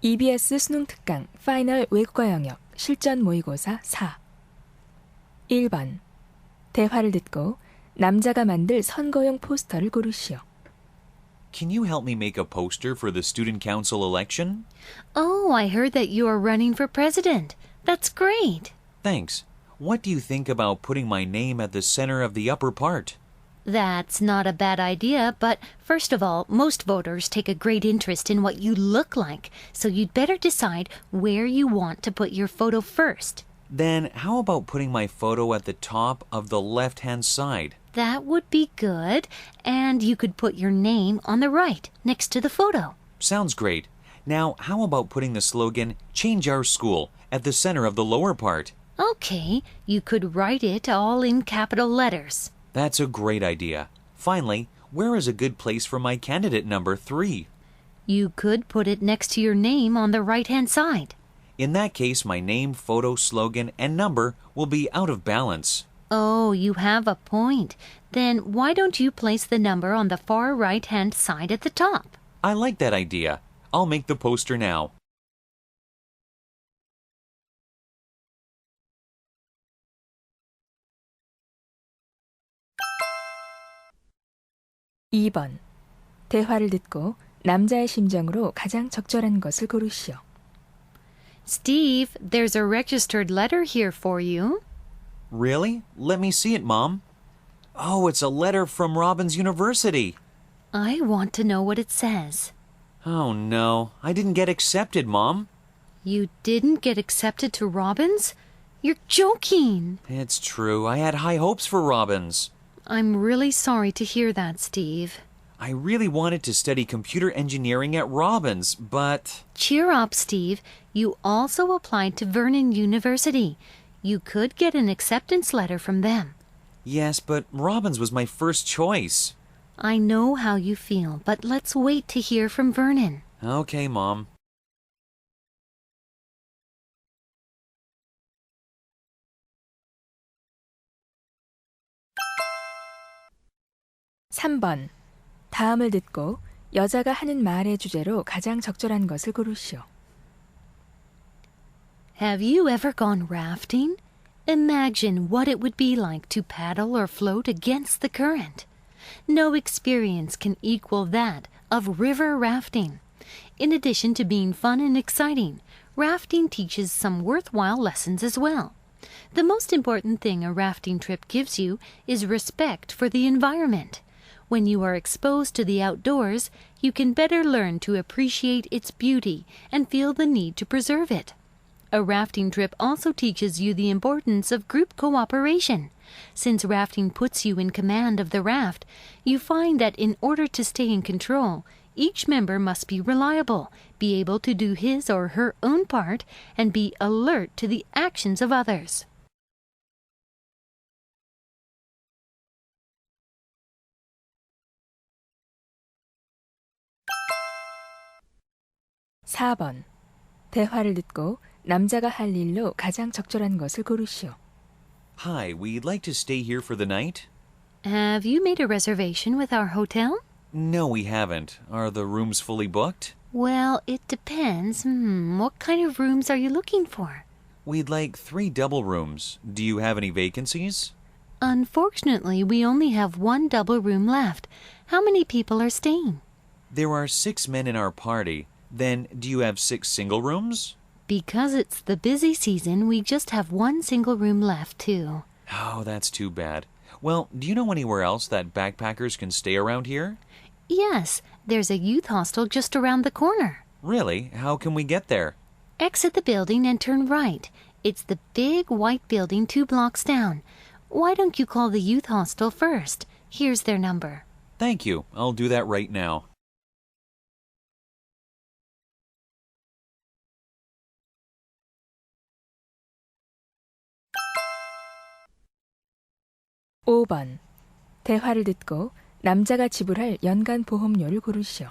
EBS 수능 특강 파이널 외국어 영역 실전 모의고사 4 1번 대화를 듣고 남자가 만들 선거용 포스터를 고르시오. Can you help me make a poster for the student council election? Oh, I heard that you are running for president. That's great. Thanks. What do you think about putting my name at the center of the upper part? That's not a bad idea, but first of all, most voters take a great interest in what you look like, so you'd better decide where you want to put your photo first. Then how about putting my photo at the top of the left-hand side? That would be good, and you could put your name on the right, next to the photo. Sounds great. Now, how about putting the slogan, Change Our School, at the center of the lower part? Okay, you could write it all in capital letters. That's a great idea. Finally, where is a good place for my candidate number 3? You could put it next to your name on the right-hand side. In that case, my name, photo, slogan, and number will be out of balance. Oh, you have a point. Then why don't you place the number on the far right-hand side at the top? I like that idea. I'll make the poster now. (2번) 대화를 듣고 남자의 심정으로 가장 적절한 것을 고르시오. Steve, there's a registered letter here for you. Really? Let me see it, Mom. Oh, it's a letter from Robbins University. I want to know what it says. Oh, no. I didn't get accepted, Mom. You didn't get accepted to Robbins? You're joking. It's true. I had high hopes for Robbins. I'm really sorry to hear that, Steve. I really wanted to study computer engineering at Robbins, but... Cheer up, Steve. You also applied to Vernon University. You could get an acceptance letter from them. Yes, but Robbins was my first choice. I know how you feel, but let's wait to hear from Vernon. Okay, Mom. (3번) 다음을 듣고 여자가 하는 말의 주제로 가장 적절한 것을 고르시오. Have you ever gone rafting? Imagine what it would be like to paddle or float against the current. No experience can equal that of river rafting. In addition to being fun and exciting, rafting teaches some worthwhile lessons as well. The most important thing a rafting trip gives you is respect for the environment. When you are exposed to the outdoors, you can better learn to appreciate its beauty and feel the need to preserve it. A rafting trip also teaches you the importance of group cooperation. Since rafting puts you in command of the raft, you find that in order to stay in control, each member must be reliable, be able to do his or her own part, and be alert to the actions of others. (4번) 대화를 듣고 남자가 할 일로 가장 적절한 것을 고르시오. Hi, we'd like to stay here for the night. Have you made a reservation with our hotel? No, we haven't. Are the rooms fully booked? Well, it depends. What kind of rooms are you looking for? We'd like 3 double rooms. Do you have any vacancies? Unfortunately, we only have 1 double room left. How many people are staying? There are 6 men in our party. Then, do you have 6 single rooms? Because it's the busy season, we just have 1 single room left, too. Oh, that's too bad. Well, do you know anywhere else that backpackers can stay around here? Yes, there's a youth hostel just around the corner. Really? How can we get there? Exit the building and turn right. It's the big white building 2 blocks down. Why don't you call the youth hostel first? Here's their number. Thank you. I'll do that right now. (5번) 대화를 듣고 남자가 지불할 연간 보험료를 고르시오.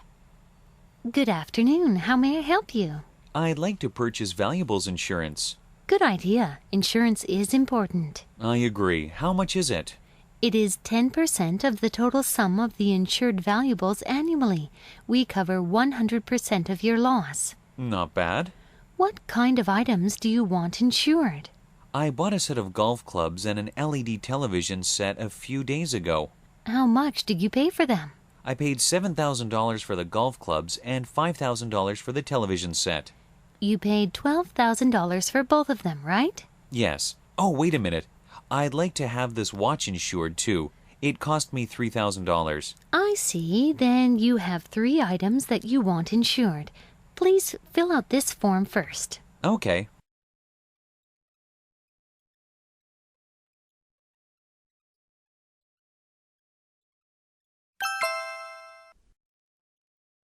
Good afternoon. How may I help you? I'd like to purchase valuables insurance. Good idea. Insurance is important. I agree. How much is it? It is 10% of the total sum of the insured valuables annually. We cover 100% of your loss. Not bad. What kind of items do you want insured? I bought a set of golf clubs and an LED television set a few days ago. How much did you pay for them? I paid $7,000 for the golf clubs and $5,000 for the television set. You paid $12,000 for both of them, right? Yes. Oh, wait a minute. I'd like to have this watch insured, too. It cost me $3,000. I see. Then you have 3 items that you want insured. Please fill out this form first. Okay.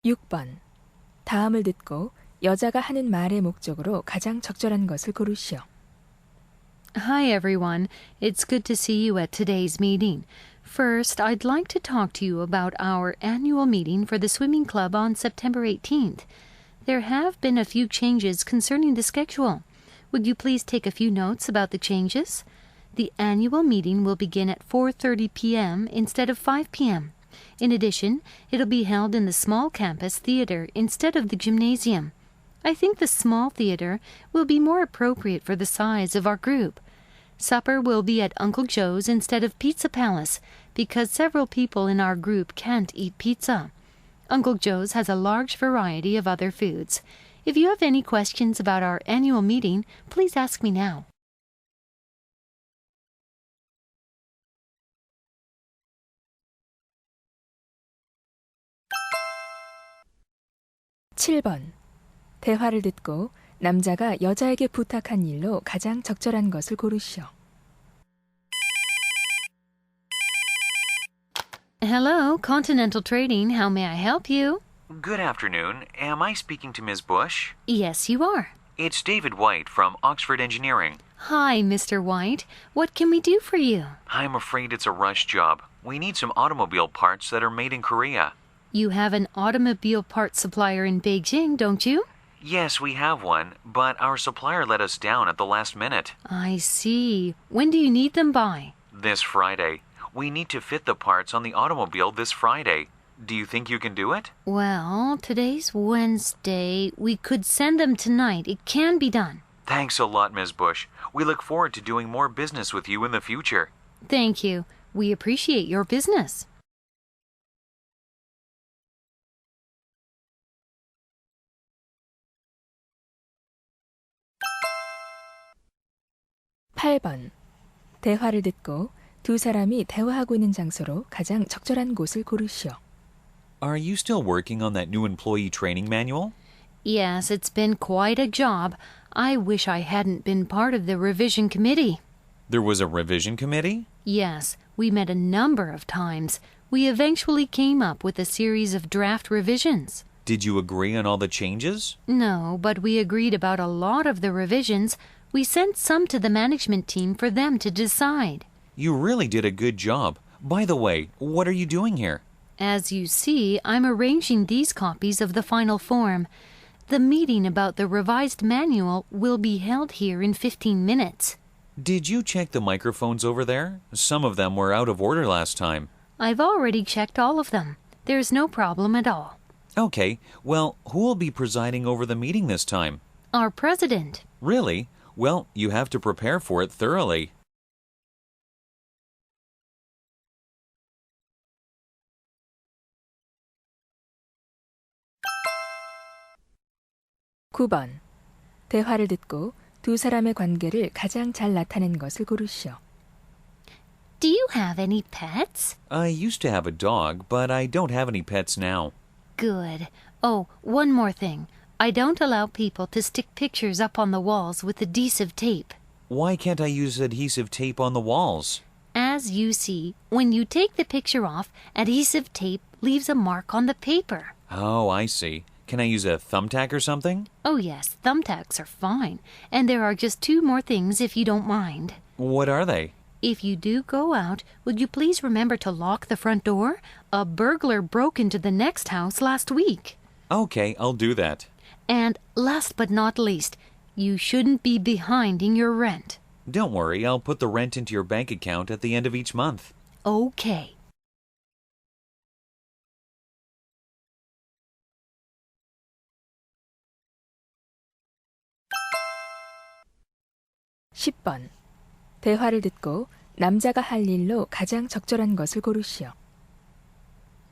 (6번) 다음을 듣고 여자가 하는 말의 목적으로 가장 적절한 것을 고르시오. Hi, everyone. It's good to see you at today's meeting. First, I'd like to talk to you about our annual meeting for the swimming club on September 18th. There have been a few changes concerning the schedule. Would you please take a few notes about the changes? The annual meeting will begin at 4:30 p.m. instead of 5 p.m. In addition, it'll be held in the small campus theater instead of the gymnasium. I think the small theater will be more appropriate for the size of our group. Supper will be at Uncle Joe's instead of Pizza Palace because several people in our group can't eat pizza. Uncle Joe's has a large variety of other foods. If you have any questions about our annual meeting, please ask me now. (7번) 대화를 듣고 남자가 여자에게 부탁한 일로 가장 적절한 것을 고르시오. Hello, Continental Trading. How may I help you? Good afternoon. Am I speaking to Ms. Bush? Yes, you are. It's David White from Oxford Engineering. Hi, Mr. White. What can we do for you? I'm afraid it's a rush job. We need some automobile parts that are made in Korea. You have an automobile parts supplier in Beijing, don't you? Yes, we have one, but our supplier let us down at the last minute. I see. When do you need them by? This Friday. We need to fit the parts on the automobile this Friday. Do you think you can do it? Well, today's Wednesday. We could send them tonight. It can be done. Thanks a lot, Ms. Bush. We look forward to doing more business with you in the future. Thank you. We appreciate your business. (8번) 대화를 듣고 두 사람이 대화하고 있는 장소로 가장 적절한 곳을 고르시오. Are you still working on that new employee training manual? Yes, it's been quite a job. I wish I hadn't been part of the revision committee. There was a revision committee? Yes, we met a number of times. We eventually came up with a series of draft revisions. Did you agree on all the changes? No, but we agreed about a lot of the revisions. We sent some to the management team for them to decide. You really did a good job. By the way, what are you doing here? As you see, I'm arranging these copies of the final form. The meeting about the revised manual will be held here in 15 minutes. Did you check the microphones over there? Some of them were out of order last time. I've already checked all of them. There's no problem at all. Okay, well, who will be presiding over the meeting this time? Our president. Really? Well, you have to prepare for it thoroughly. (9번) 대화를 듣고 두 사람의 관계를 가장 잘 나타낸 것을 고르시오. Do you have any pets? I used to have a dog, but I don't have any pets now. Good. Oh, one more thing. I don't allow people to stick pictures up on the walls with adhesive tape. Why can't I use adhesive tape on the walls? As you see, when you take the picture off, adhesive tape leaves a mark on the paper. Oh, I see. Can I use a thumbtack or something? Oh yes, thumbtacks are fine. And there are just 2 more things if you don't mind. What are they? If you do go out, would you please remember to lock the front door? A burglar broke into the next house last week. Okay, I'll do that. And last but not least, you shouldn't be behind in your rent. Don't worry, I'll put the rent into your bank account at the end of each month. Okay. 10번. 대화를 듣고 남자가 할 일로 가장 적절한 것을 고르시오.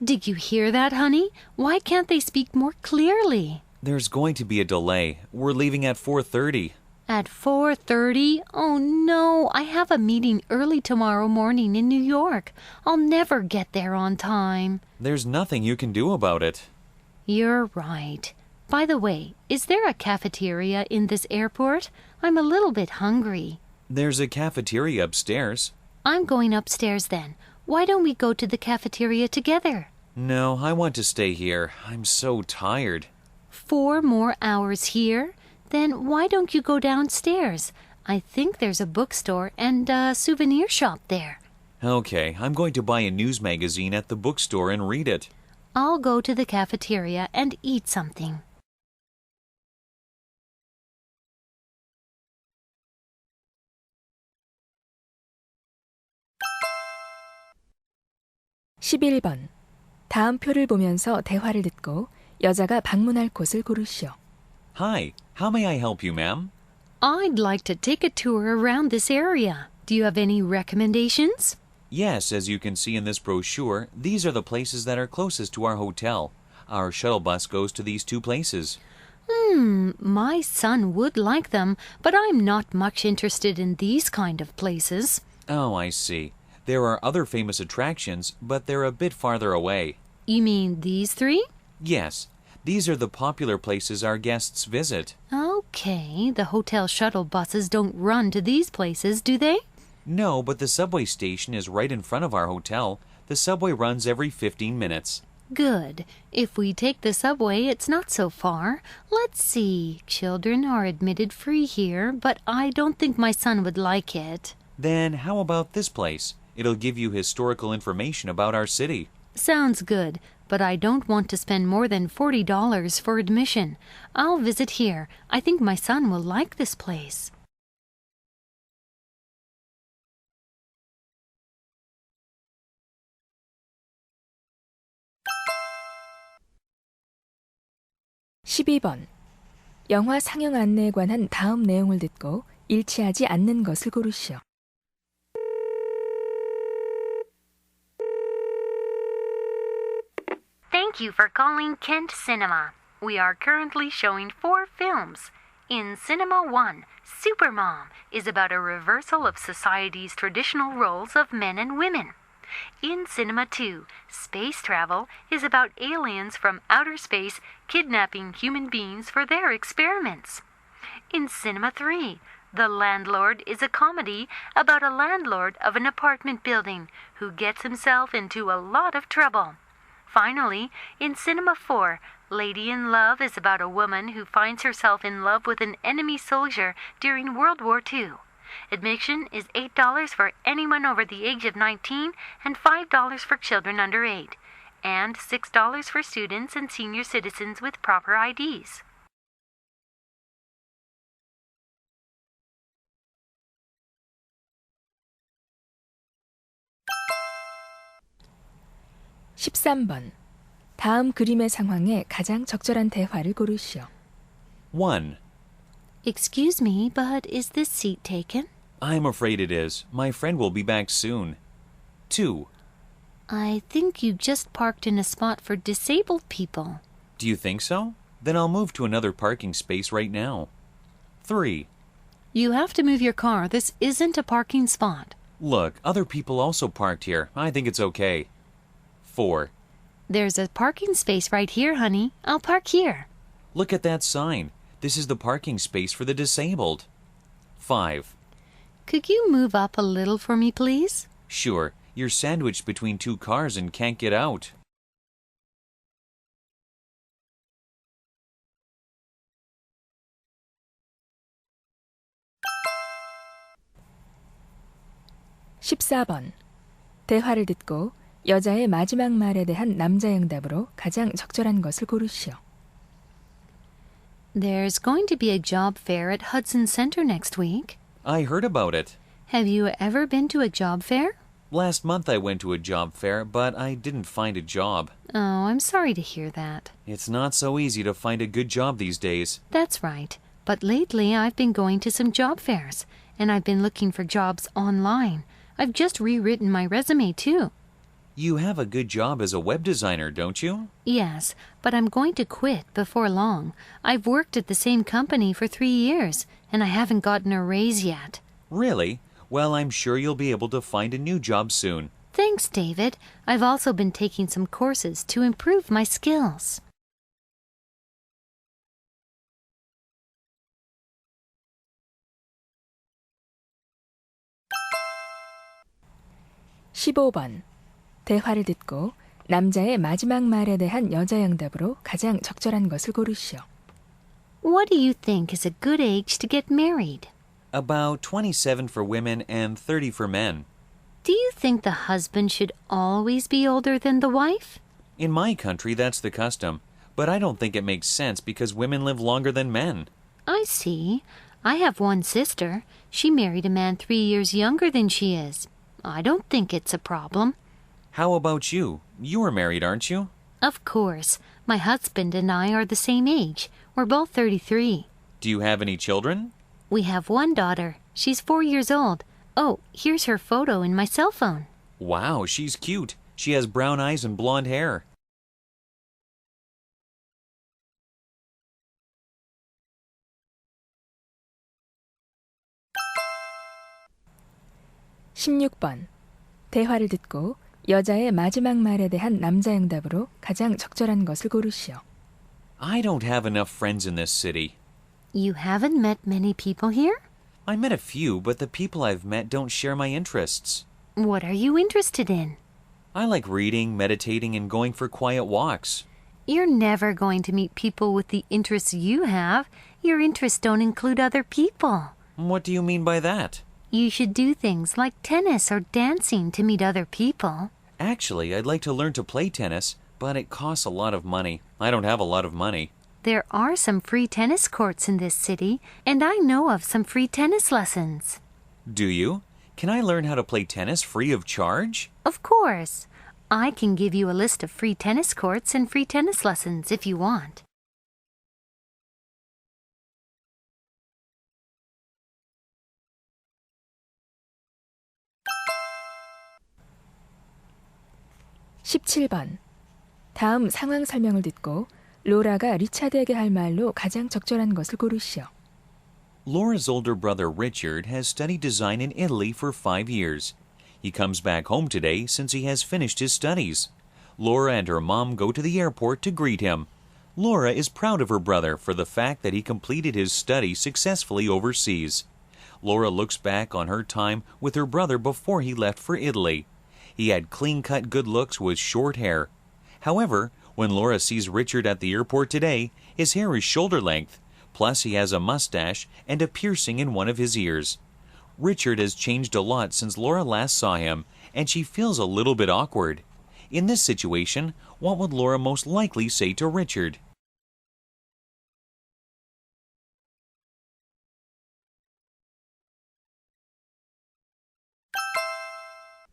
Did you hear that, honey? Why can't they speak more clearly? There's going to be a delay. We're leaving at 4:30. At 4:30? Oh no, I have a meeting early tomorrow morning in New York. I'll never get there on time. There's nothing you can do about it. You're right. By the way, is there a cafeteria in this airport? I'm a little bit hungry. There's a cafeteria upstairs. I'm going upstairs then. Why don't we go to the cafeteria together? No, I want to stay here. I'm so tired. 4 more hours here? Then why don't you go downstairs? I think there's a bookstore and a souvenir shop there. Okay, I'm going to buy a news magazine at the bookstore and read it. I'll go to the cafeteria and eat something. (11번) 다음 표를 보면서 대화를 듣고 여자가 방문할 곳을 고르시오. Hi, how may I help you, ma'am? I'd like to take a tour around this area. Do you have any recommendations? Yes, as you can see in this brochure, these are the places that are closest to our hotel. Our shuttle bus goes to these 2 places. My son would like them, but I'm not much interested in these kind of places. Oh, I see. There are other famous attractions, but they're a bit farther away. You mean these 3? Yes, these are the popular places our guests visit. Okay, the hotel shuttle buses don't run to these places, do they? No, but the subway station is right in front of our hotel. The subway runs every 15 minutes. Good. If we take the subway, it's not so far. Let's see. Children are admitted free here, but I don't think my son would like it. Then how about this place? It'll give you historical information about our city. Sounds good, but I don't want to spend more than $40 for admission. I'll visit here. I think my son will like this place. (12번) 영화 상영 안내에 관한 다음 내용을 듣고 일치하지 않는 것을 고르시오. Thank you for calling Kent Cinema. We are currently showing 4 films. In Cinema 1, Supermom is about a reversal of society's traditional roles of men and women. In Cinema 2, Space Travel is about aliens from outer space kidnapping human beings for their experiments. In Cinema 3, The Landlord is a comedy about a landlord of an apartment building who gets himself into a lot of trouble. Finally, in Cinema 4, Lady in Love is about a woman who finds herself in love with an enemy soldier during World War II. Admission is $8 for anyone over the age of 19 and $5 for children under 8, and $6 for students and senior citizens with proper IDs. (13번) 다음 그림의 상황에 가장 적절한 대화를 고르시오. 1. Excuse me, but is this seat taken? I'm afraid it is. My friend will be back soon. 2. I think you just parked in a spot for disabled people. Do you think so? Then I'll move to another parking space right now. 3. You have to move your car. This isn't a parking spot. Look, other people also parked here. I think it's okay. 4. There's a parking space right here, honey. I'll park here. Look at that sign. This is the parking space for the disabled. 5. Could you move up a little for me, please? Sure, you're sandwiched between 2 cars and can't get out. (14번) 대화를 듣고 여자의 마지막 말에 대한 남자의 응답으로 가장 적절한 것을 고르시오. There's going to be a job fair at Hudson Center next week. I heard about it. Have you ever been to a job fair? Last month I went to a job fair, but I didn't find a job. Oh, I'm sorry to hear that. It's not so easy to find a good job these days. That's right. But lately I've been going to some job fairs, and I've been looking for jobs online. I've just rewritten my resume, too. You have a good job as a web designer, don't you? Yes, but I'm going to quit before long. I've worked at the same company for 3 years, and I haven't gotten a raise yet. Really? Well, I'm sure you'll be able to find a new job soon. Thanks, David. I've also been taking some courses to improve my skills. (15번) 대화를 듣고 남자의 마지막 말에 대한 여자의 응답으로 가장 적절한 것을 고르시오. What do you think is a good age to get married? About 27 for women and 30 for men. Do you think the husband should always be older than the wife? In my country, that's the custom. But I don't think it makes sense because women live longer than men. I see. I have one sister. She married a man 3 years younger than she is. I don't think it's a problem. How about you? You are married, aren't you? Of course. My husband and I are the same age. We're both 33. Do you have any children? We have one daughter. She's 4 years old. Oh, here's her photo in my cell phone. Wow, she's cute. She has brown eyes and blonde hair. (16번) 대화를 듣고 여자의 마지막 말에 대한 남자의 응답으로 가장 적절한 것을 고르시오. I don't have enough friends in this city. You haven't met many people here? I met a few, but the people I've met don't share my interests. What are you interested in? I like reading, meditating, and going for quiet walks. You're never going to meet people with the interests you have. Your interests don't include other people. What do you mean by that? You should do things like tennis or dancing to meet other people. Actually, I'd like to learn to play tennis, but it costs a lot of money. I don't have a lot of money. There are some free tennis courts in this city, and I know of some free tennis lessons. Do you? Can I learn how to play tennis free of charge? Of course. I can give you a list of free tennis courts and free tennis lessons if you want. (17번) 다음 상황 설명을 듣고 로라가 리차드에게 할 말로 가장 적절한 것을 고르시오. Laura's older brother Richard has studied design in Italy for 5 years. He comes back home today since he has finished his studies. Laura and her mom go to the airport to greet him. Laura is proud of her brother for the fact that he completed his studies successfully overseas. Laura looks back on her time with her brother before he left for Italy. He had clean-cut good looks with short hair. However, when Laura sees Richard at the airport today, his hair is shoulder length, plus he has a mustache and a piercing in one of his ears. Richard has changed a lot since Laura last saw him, and she feels a little bit awkward. In this situation, what would Laura most likely say to Richard?